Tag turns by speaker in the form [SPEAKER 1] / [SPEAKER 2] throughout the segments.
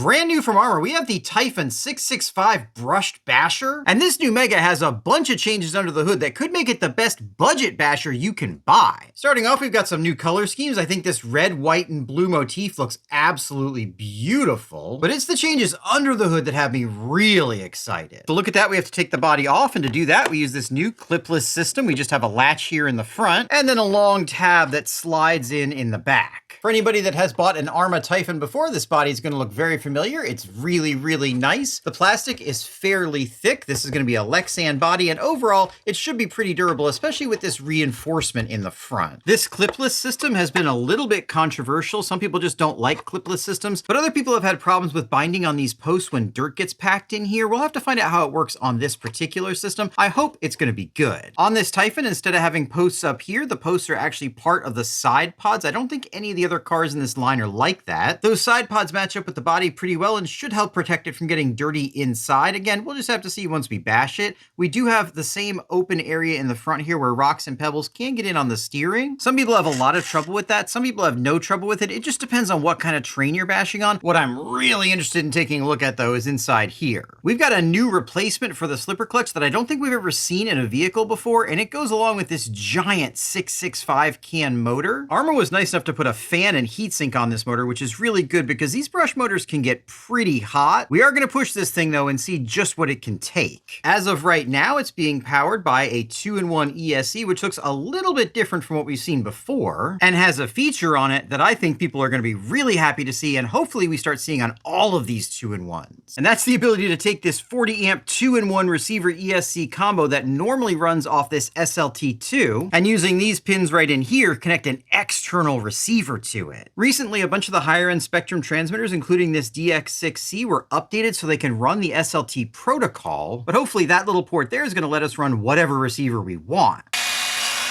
[SPEAKER 1] Brand new from Arrma, we have the Typhon 665 brushed basher. And this new Mega has a bunch of changes under the hood that could make it the best budget basher you can buy. Starting off, we've got some new color schemes. I think this red, white, and blue motif looks absolutely beautiful. But it's the changes under the hood that have me really excited. To look at that, we have to take the body off. And to do that, we use this new clipless system. We just have a latch here in the front and then a long tab that slides in the back. For anybody that has bought an Arrma Typhon before, this body is going to look very familiar. It's really, really nice. The plastic is fairly thick. This is going to be a Lexan body, and overall, it should be pretty durable, especially with this reinforcement in the front. This clipless system has been a little bit controversial. Some people just don't like clipless systems, but other people have had problems with binding on these posts when dirt gets packed in here. We'll have to find out how it works on this particular system. I hope it's going to be good. On this Typhon, instead of having posts up here, the posts are actually part of the side pods. I don't think any of the other cars in this line are like that. Those side pods match up with the body pretty well and should help protect it from getting dirty inside. Again, we'll just have to see once we bash it. We do have the same open area in the front here where rocks and pebbles can get in on the steering. Some people have a lot of trouble with that. Some people have no trouble with it. It just depends on what kind of train you're bashing on. What I'm really interested in taking a look at, though, is inside here. We've got a new replacement for the slipper clutch that I don't think we've ever seen in a vehicle before, and it goes along with this giant 665 can motor. Arrma was nice enough to put a fan and heatsink on this motor, which is really good because these brush motors can get pretty hot. We are going to push this thing though and see just what it can take. As of right now, it's being powered by a 2-in-1 ESC, which looks a little bit different from what we've seen before and has a feature on it that I think people are going to be really happy to see, and hopefully we start seeing on all of these 2-in-1s. And that's the ability to take this 40 amp 2-in-1 receiver ESC combo that normally runs off this SLT2, and using these pins right in here, connect an external receiver to it. Recently, a bunch of the higher end Spectrum transmitters, including this DX6C, were updated so they can run the SLT protocol, but hopefully that little port there is going to let us run whatever receiver we want.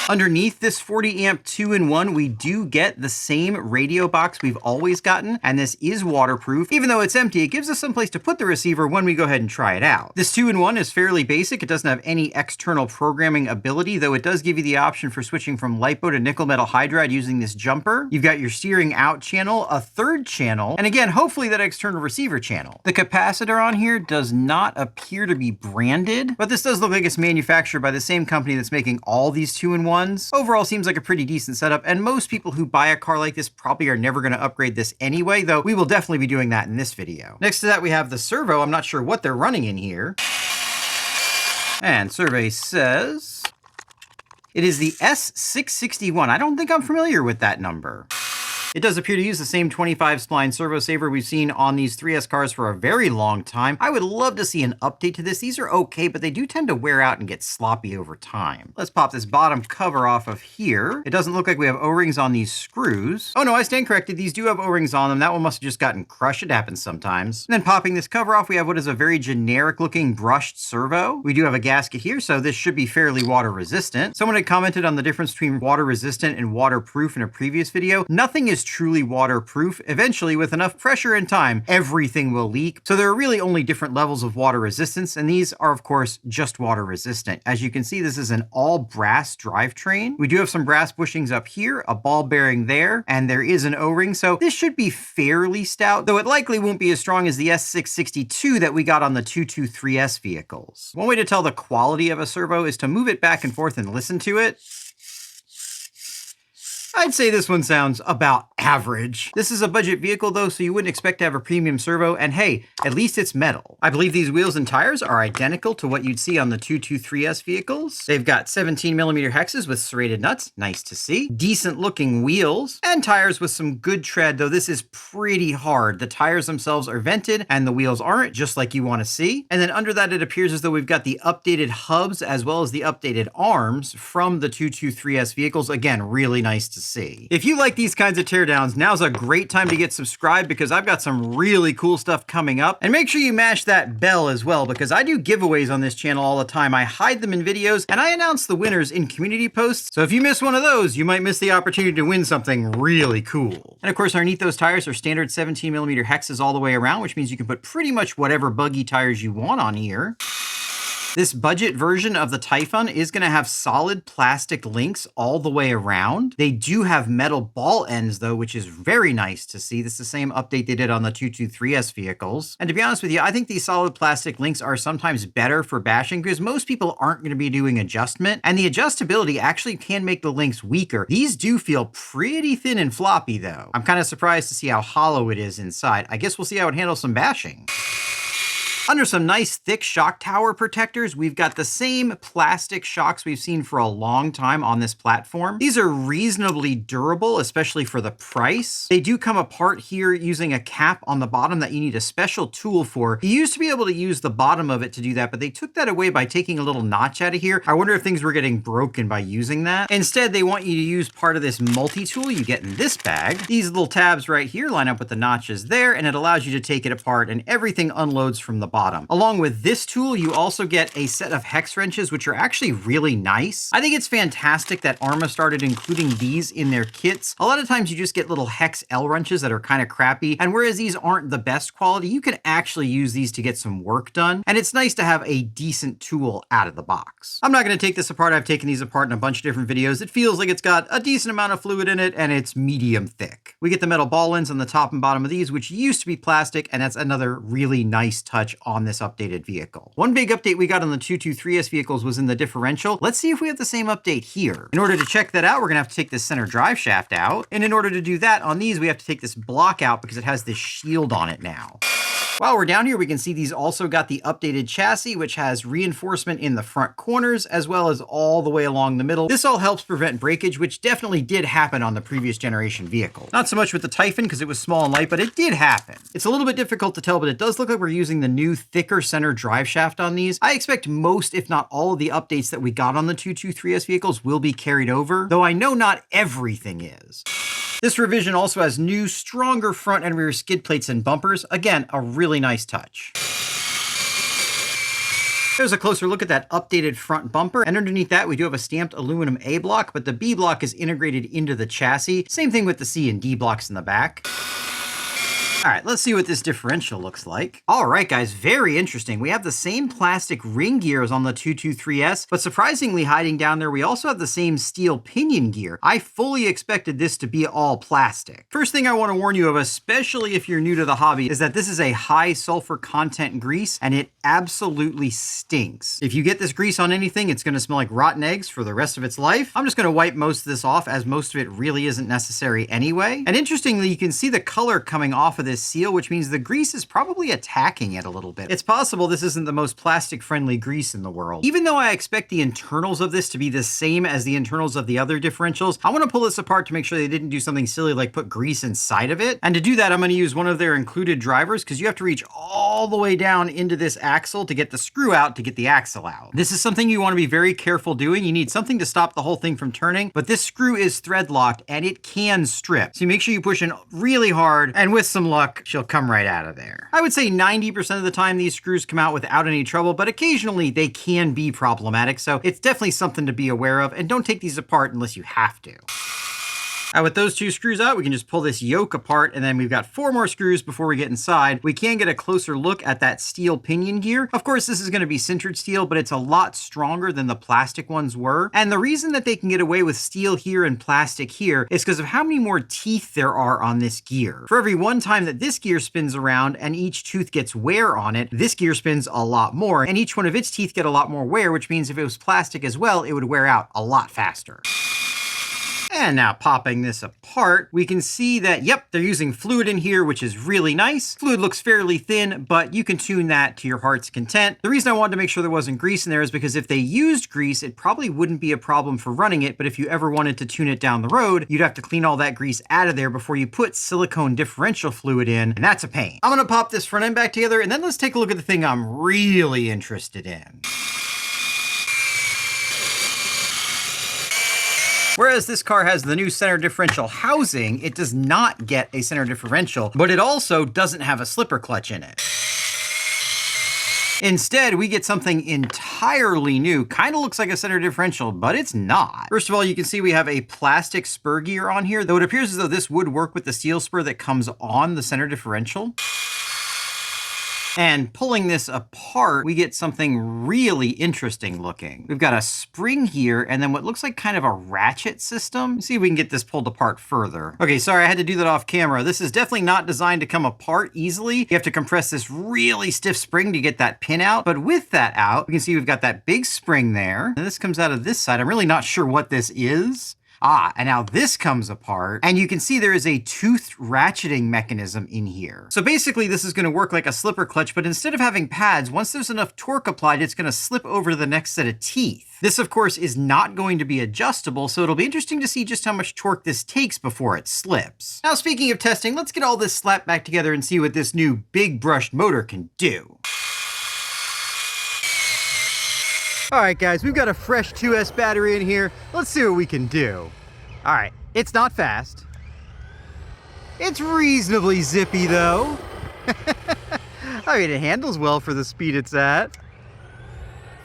[SPEAKER 1] Underneath this 40 amp 2-in-1, we do get the same radio box we've always gotten, and this is waterproof. Even though it's empty, it gives us some place to put the receiver when we go ahead and try it out. This 2-in-1 is fairly basic. It doesn't have any external programming ability, though it does give you the option for switching from LiPo to nickel metal hydride using this jumper. You've got your steering out channel, a third channel, and again, hopefully that external receiver channel. The capacitor on here does not appear to be branded, but this does look like it's manufactured by the same company that's making all these 2-in-1s. Overall, seems like a pretty decent setup, and most people who buy a car like this probably are never going to upgrade this anyway, though we will definitely be doing that in this video. Next to that, we have the Servo. I'm not sure what they're running in here. And survey says it is the S661. I don't think I'm familiar with that number. It does appear to use the same 25 spline servo saver we've seen on these 3S cars for a very long time. I would love to see an update to this. These are okay, but they do tend to wear out and get sloppy over time. Let's pop this bottom cover off of here. It doesn't look like we have O-rings on these screws. Oh no, I stand corrected. These do have O-rings on them. That one must have just gotten crushed. It happens sometimes. And then popping this cover off, we have what is a very generic looking brushed servo. We do have a gasket here, so this should be fairly water resistant. Someone had commented on the difference between water resistant and waterproof in a previous video. Nothing is truly waterproof. Eventually, with enough pressure and time, everything will leak. So there are really only different levels of water resistance, and these are, of course, just water resistant. As you can see, this is an all brass drivetrain. We do have some brass bushings up here, a ball bearing there, and there is an O-ring, so this should be fairly stout, though it likely won't be as strong as the S662 that we got on the 223S vehicles. One way to tell the quality of a servo is to move it back and forth and listen to it. I'd say this one sounds about average. This is a budget vehicle though, so you wouldn't expect to have a premium servo, and hey, at least it's metal. I believe these wheels and tires are identical to what you'd see on the 223S vehicles. They've got 17mm hexes with serrated nuts, nice to see. Decent looking wheels, and tires with some good tread, though this is pretty hard. The tires themselves are vented, and the wheels aren't, just like you want to see. And then under that, it appears as though we've got the updated hubs as well as the updated arms from the 223S vehicles. Again, really nice to see. If you like these kinds of teardowns, now's a great time to get subscribed because I've got some really cool stuff coming up. And make sure you mash that bell as well because I do giveaways on this channel all the time. I hide them in videos and I announce the winners in community posts. So if you miss one of those, you might miss the opportunity to win something really cool. And of course, underneath those tires are standard 17mm hexes all the way around, which means you can put pretty much whatever buggy tires you want on here. This budget version of the Typhon is going to have solid plastic links all the way around. They do have metal ball ends though, which is very nice to see. This is the same update they did on the 223S vehicles. And to be honest with you, I think these solid plastic links are sometimes better for bashing because most people aren't going to be doing adjustment, and the adjustability actually can make the links weaker. These do feel pretty thin and floppy though. I'm kind of surprised to see how hollow it is inside. I guess we'll see how it handles some bashing. Under some nice thick shock tower protectors, we've got the same plastic shocks we've seen for a long time on this platform. These are reasonably durable, especially for the price. They do come apart here using a cap on the bottom that you need a special tool for. You used to be able to use the bottom of it to do that, but they took that away by taking a little notch out of here. I wonder if things were getting broken by using that. Instead, they want you to use part of this multi-tool you get in this bag. These little tabs right here line up with the notches there, and it allows you to take it apart, and everything unloads from the bottom. Along with this tool, you also get a set of hex wrenches, which are actually really nice. I think it's fantastic that Arrma started including these in their kits. A lot of times you just get little hex L wrenches that are kind of crappy, and whereas these aren't the best quality, you can actually use these to get some work done, and it's nice to have a decent tool out of the box. I'm not going to take this apart. I've taken these apart in a bunch of different videos. It feels like it's got a decent amount of fluid in it, and it's medium thick. We get the metal ball ends on the top and bottom of these, which used to be plastic, and that's another really nice touch on this updated vehicle. One big update we got on the 223S vehicles was in the differential. Let's see if we have the same update here. In order to check that out, we're gonna have to take this center drive shaft out. And in order to do that on these, we have to take this block out because it has this shield on it now. While we're down here, we can see these also got the updated chassis, which has reinforcement in the front corners, as well as all the way along the middle. This all helps prevent breakage, which definitely did happen on the previous generation vehicle. Not so much with the Typhon, because it was small and light, but it did happen. It's a little bit difficult to tell, but it does look like we're using the new, thicker center drive shaft on these. I expect most, if not all of the updates that we got on the 223S vehicles will be carried over, though I know not everything is. This revision also has new, stronger front and rear skid plates and bumpers. Again, a really nice touch. There's a closer look at that updated front bumper, and underneath that we do have a stamped aluminum A block, but the B block is integrated into the chassis. Same thing with the C and D blocks in the back. All right, let's see what this differential looks like. All right, guys, very interesting. We have the same plastic ring gears on the 223S, but surprisingly hiding down there, we also have the same steel pinion gear. I fully expected this to be all plastic. First thing I want to warn you of, especially if you're new to the hobby, is that this is a high sulfur content grease, and it absolutely stinks. If you get this grease on anything, it's going to smell like rotten eggs for the rest of its life. I'm just going to wipe most of this off, as most of it really isn't necessary anyway. And interestingly, you can see the color coming off of this seal, which means the grease is probably attacking it a little bit. It's possible this isn't the most plastic-friendly grease in the world. Even though I expect the internals of this to be the same as the internals of the other differentials, I want to pull this apart to make sure they didn't do something silly like put grease inside of it. And to do that, I'm going to use one of their included drivers, because you have to reach all the way down into this axle to get the screw out to get the axle out. This is something you want to be very careful doing. You need something to stop the whole thing from turning, but this screw is thread locked and it can strip. So you make sure you push in really hard, and with some luck, she'll come right out of there. I would say 90% of the time these screws come out without any trouble, but occasionally they can be problematic, so it's definitely something to be aware of, and don't take these apart unless you have to. With those two screws out, we can just pull this yoke apart, and then we've got 4 more screws before we get inside. We can get a closer look at that steel pinion gear. Of course, this is going to be sintered steel, but it's a lot stronger than the plastic ones were. And the reason that they can get away with steel here and plastic here is because of how many more teeth there are on this gear. For every one time that this gear spins around and each tooth gets wear on it, this gear spins a lot more, and each one of its teeth get a lot more wear, which means if it was plastic as well, it would wear out a lot faster. And now popping this apart, we can see that, yep, they're using fluid in here, which is really nice. Fluid looks fairly thin, but you can tune that to your heart's content. The reason I wanted to make sure there wasn't grease in there is because if they used grease, it probably wouldn't be a problem for running it, but if you ever wanted to tune it down the road, you'd have to clean all that grease out of there before you put silicone differential fluid in, and that's a pain. I'm gonna pop this front end back together, and then let's take a look at the thing I'm really interested in. Whereas this car has the new center differential housing, it does not get a center differential, but it also doesn't have a slipper clutch in it. Instead, we get something entirely new. Kind of looks like a center differential, but it's not. First of all, you can see we have a plastic spur gear on here, though it appears as though this would work with the steel spur that comes on the center differential. And pulling this apart, we get something really interesting looking. We've got a spring here, and then what looks like kind of a ratchet system. Let's see if we can get this pulled apart further. Okay, sorry, I had to do that off camera. This is definitely not designed to come apart easily. You have to compress this really stiff spring to get that pin out. But with that out, we can see we've got that big spring there. And this comes out of this side. I'm really not sure what this is. And now this comes apart, and you can see there is a toothed ratcheting mechanism in here. So basically this is gonna work like a slipper clutch, but instead of having pads, once there's enough torque applied, it's gonna slip over to the next set of teeth. This, of course, is not going to be adjustable, so it'll be interesting to see just how much torque this takes before it slips. Now, speaking of testing, let's get all this slapped back together and see what this new big brushed motor can do. All right, guys, we've got a fresh 2S battery in here. Let's see what we can do. All right, it's not fast. It's reasonably zippy, though. I mean, it handles well for the speed it's at.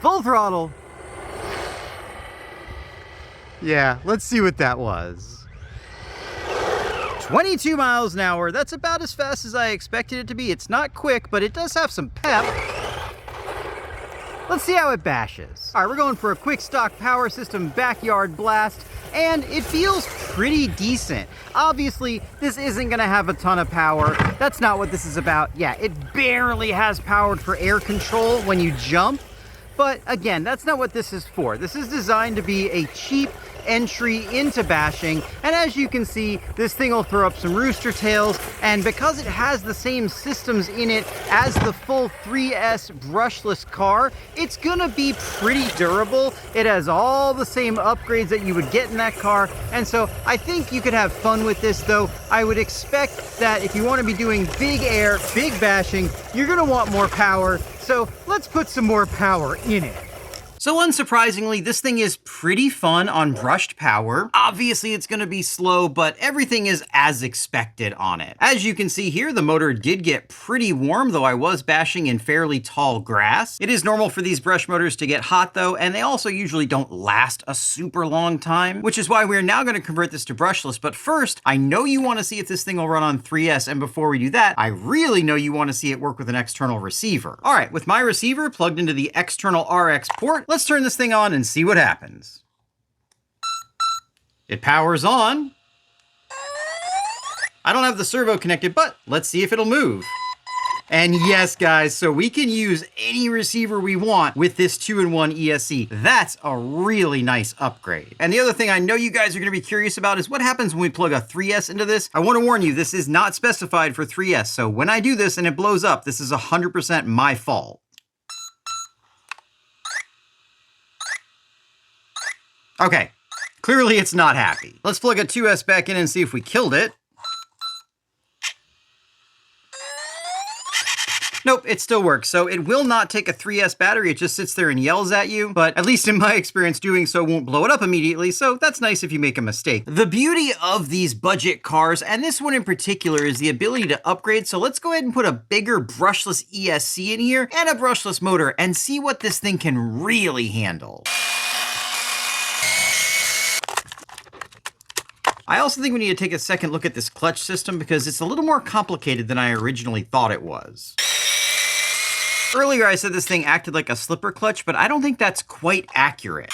[SPEAKER 1] Full throttle. Yeah, let's see what that was. 22 miles an hour. That's about as fast as I expected it to be. It's not quick, but it does have some pep. Let's see how it bashes. All right, we're going for a quick stock power system backyard blast, and it feels pretty decent. Obviously, this isn't gonna have a ton of power. That's not what this is about. Yeah, it barely has power for air control when you jump, but again, that's not what this is for. This is designed to be a cheap entry into bashing, and as you can see, this thing will throw up some rooster tails, and because it has the same systems in it as the full 3S brushless car, it's gonna be pretty durable. It has all the same upgrades that you would get in that car, and so I think you could have fun with this, though I would expect that if you want to be doing big air, big bashing, you're gonna want more power, so let's put some more power in it. So unsurprisingly, this thing is pretty fun on brushed power. Obviously, it's gonna be slow, but everything is as expected on it. As you can see here, the motor did get pretty warm, though I was bashing in fairly tall grass. It is normal for these brush motors to get hot, though, and they also usually don't last a super long time, which is why we're now gonna convert this to brushless. But first, I know you wanna see if this thing will run on 3S, and before we do that, I really know you wanna see it work with an external receiver. All right, with my receiver plugged into the external RX port, let's turn this thing on and see what happens. It powers on. I don't have the servo connected, but let's see if it'll move. And yes, guys, so we can use any receiver we want with this 2-in-1 ESC. That's a really nice upgrade. And the other thing I know you guys are gonna be curious about is what happens when we plug a 3S into this. I wanna warn you, this is not specified for 3S, so when I do this and it blows up, this is 100% my fault. Okay, clearly it's not happy. Let's plug a 2S back in and see if we killed it. Nope, it still works. So it will not take a 3S battery, it just sits there and yells at you, but at least in my experience, doing so won't blow it up immediately, so that's nice if you make a mistake. The beauty of these budget cars, and this one in particular, is the ability to upgrade, so let's go ahead and put a bigger brushless ESC in here and a brushless motor and see what this thing can really handle. I also think we need to take a second look at this clutch system because it's a little more complicated than I originally thought it was. Earlier I said this thing acted like a slipper clutch, but I don't think that's quite accurate.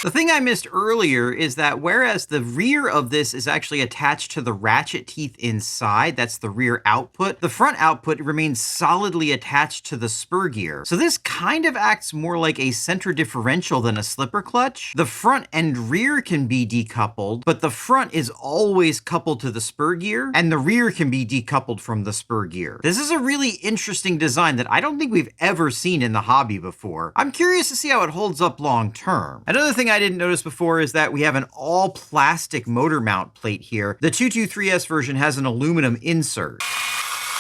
[SPEAKER 1] The thing I missed earlier is that whereas the rear of this is actually attached to the ratchet teeth inside, that's the rear output, the front output remains solidly attached to the spur gear. So this kind of acts more like a center differential than a slipper clutch. The front and rear can be decoupled, but the front is always coupled to the spur gear, and the rear can be decoupled from the spur gear. This is a really interesting design that I don't think we've ever seen in the hobby before. I'm curious to see how it holds up long term. Another thing I didn't notice before is that we have an all plastic motor mount plate here. The 223S version has an aluminum insert.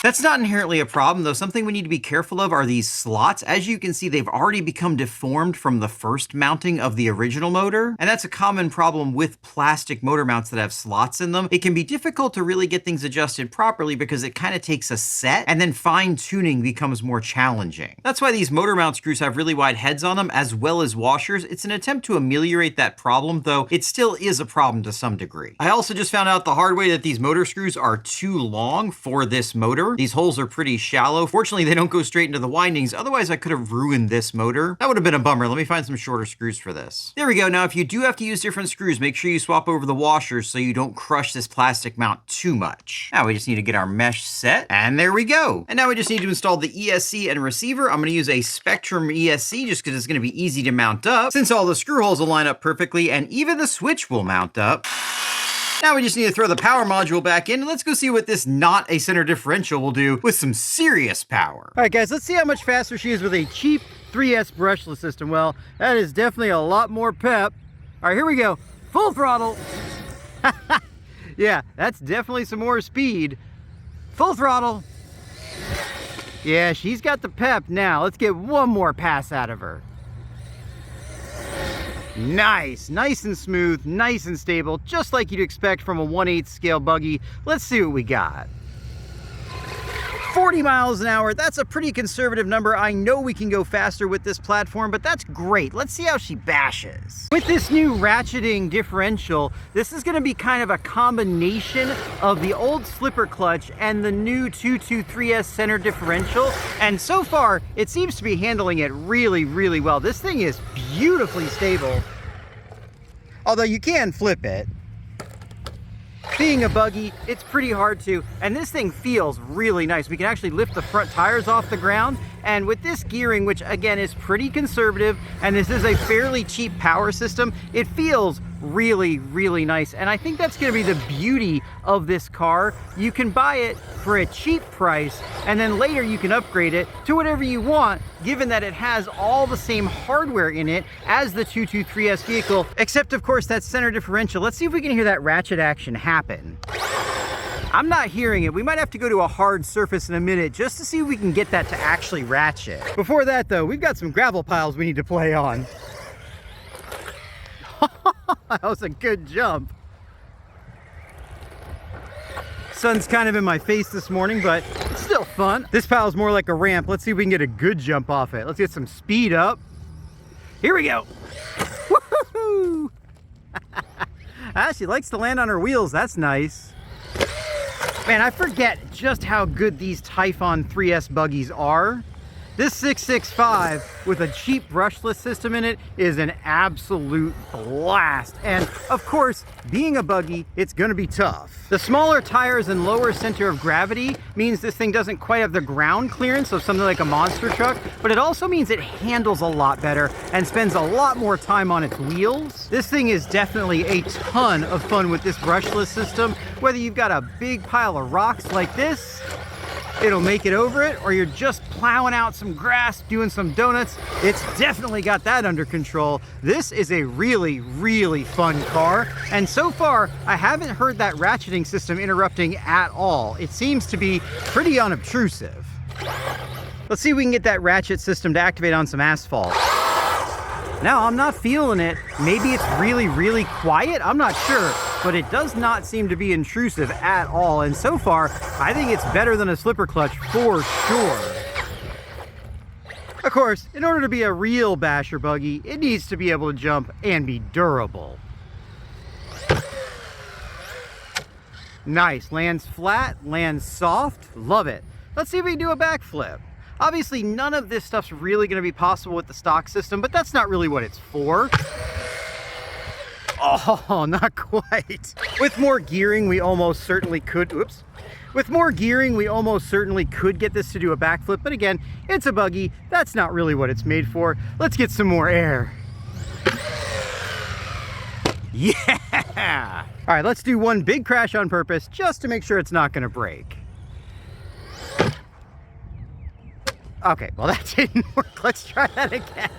[SPEAKER 1] That's not inherently a problem, though. Something we need to be careful of are these slots. As you can see, they've already become deformed from the first mounting of the original motor, and that's a common problem with plastic motor mounts that have slots in them. It can be difficult to really get things adjusted properly because it kind of takes a set, and then fine-tuning becomes more challenging. That's why these motor mount screws have really wide heads on them, as well as washers. It's an attempt to ameliorate that problem, though it still is a problem to some degree. I also just found out the hard way that these motor screws are too long for this motor. These holes are pretty shallow. Fortunately, they don't go straight into the windings. Otherwise, I could have ruined this motor. That would have been a bummer. Let me find some shorter screws for this. There we go. Now, if you do have to use different screws, make sure you swap over the washers so you don't crush this plastic mount too much. Now we just need to get our mesh set, and there we go. And now we just need to install the ESC and receiver. I'm going to use a Spectrum ESC just because it's going to be easy to mount up, since all the screw holes will line up perfectly, and even the switch will mount up. Now we just need to throw the power module back in, and let's go see what this not a center differential will do with some serious power. All right, guys, let's see how much faster she is with a cheap 3S brushless system. Well, that is definitely a lot more pep. All right, here we go. Full throttle. Yeah, that's definitely some more speed. Full throttle. Yeah, she's got the pep now. Let's get one more pass out of her. Nice, nice and smooth, nice and stable, just like you'd expect from a 1/8 scale buggy. Let's see what we got. 40 miles an hour, that's a pretty conservative number. I know we can go faster with this platform, but that's great. Let's see how she bashes. With this new ratcheting differential, this is gonna be kind of a combination of the old slipper clutch and the new 223S center differential. And so far, it seems to be handling it really, really well. This thing is beautifully stable. Although you can flip it. Being a buggy, it's pretty hard to, and this thing feels really nice. We can actually lift the front tires off the ground, and with this gearing, which again is pretty conservative, and this is a fairly cheap power system, it feels really, really nice. And I think that's gonna be the beauty of this car. You can buy it for a cheap price, and then later you can upgrade it to whatever you want, given that it has all the same hardware in it as the 223S vehicle, except of course that center differential. Let's see if we can hear that ratchet action happen. I'm not hearing it. We might have to go to a hard surface in a minute just to see if we can get that to actually ratchet. Before that though, we've got some gravel piles we need to play on. That was a good jump. Sun's kind of in my face this morning, but it's still fun. This pile's more like a ramp. Let's see if we can get a good jump off it. Let's get some speed up. Here we go. Woohoo! Ah, she likes to land on her wheels. That's nice. Man, I forget just how good these Typhon 3S buggies are. This 665 with a cheap brushless system in it is an absolute blast. And of course, being a buggy, it's gonna be tough. The smaller tires and lower center of gravity means this thing doesn't quite have the ground clearance of something like a monster truck, but it also means it handles a lot better and spends a lot more time on its wheels. This thing is definitely a ton of fun with this brushless system. Whether you've got a big pile of rocks like this, it'll make it over it, or you're just plowing out some grass, doing some donuts, it's definitely got that under control. This is a really, really fun car, and so far, I haven't heard that ratcheting system interrupting at all. It seems to be pretty unobtrusive. Let's see if we can get that ratchet system to activate on some asphalt. Now, I'm not feeling it. Maybe it's really, really quiet? I'm not sure, but it does not seem to be intrusive at all. And so far, I think it's better than a slipper clutch for sure. Of course, in order to be a real basher buggy, it needs to be able to jump and be durable. Nice, lands flat, lands soft, love it. Let's see if we can do a backflip. Obviously, none of this stuff's really going to be possible with the stock system, but that's not really what it's for. Oh, not quite. With more gearing, we almost certainly could, oops. With more gearing, we almost certainly could get this to do a backflip, but again, it's a buggy. That's not really what it's made for. Let's get some more air. Yeah! All right, let's do one big crash on purpose just to make sure it's not going to break. Okay, well that didn't work. Let's try that again.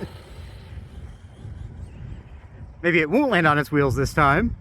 [SPEAKER 1] Maybe it won't land on its wheels this time.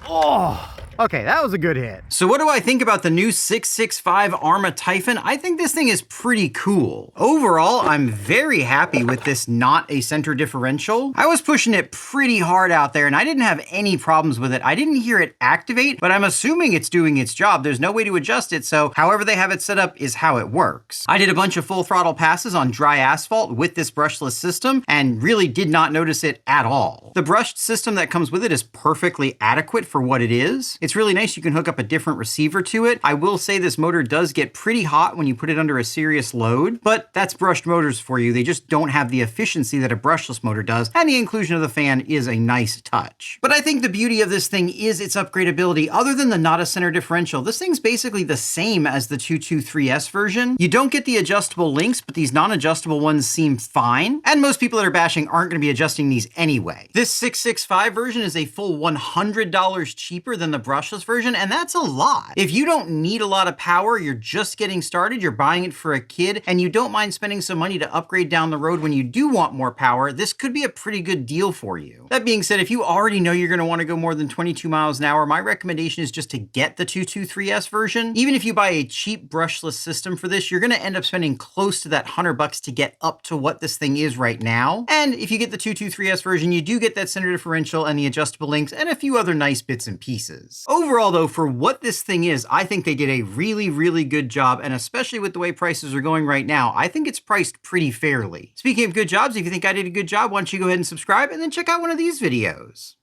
[SPEAKER 1] Oh! Okay, that was a good hit. So what do I think about the new 665 Arrma Typhon? I think this thing is pretty cool. Overall, I'm very happy with this not a center differential. I was pushing it pretty hard out there and I didn't have any problems with it. I didn't hear it activate, but I'm assuming it's doing its job. There's no way to adjust it, so however they have it set up is how it works. I did a bunch of full throttle passes on dry asphalt with this brushless system and really did not notice it at all. The brushed system that comes with it is perfectly adequate for what it is. It's really nice. You can hook up a different receiver to it. I will say this motor does get pretty hot when you put it under a serious load, but that's brushed motors for you. They just don't have the efficiency that a brushless motor does, and the inclusion of the fan is a nice touch. But I think the beauty of this thing is its upgradability. Other than the not a center differential, this thing's basically the same as the 223S version. You don't get the adjustable links, but these non-adjustable ones seem fine, and most people that are bashing aren't going to be adjusting these anyway. This 665 version is a full $100 cheaper than the brushless version, and that's a lot. If you don't need a lot of power, you're just getting started, you're buying it for a kid, and you don't mind spending some money to upgrade down the road when you do want more power, this could be a pretty good deal for you. That being said, if you already know you're going to want to go more than 22 miles an hour, my recommendation is just to get the 223S version. Even if you buy a cheap brushless system for this, you're going to end up spending close to that $100 to get up to what this thing is right now. And if you get the 223S version, you do get that center differential and the adjustable links and a few other nice bits and pieces. Overall though, for what this thing is, I think they did a really, really good job, and especially with the way prices are going right now, I think it's priced pretty fairly. Speaking of good jobs, if you think I did a good job, why don't you go ahead and subscribe and then check out one of these videos.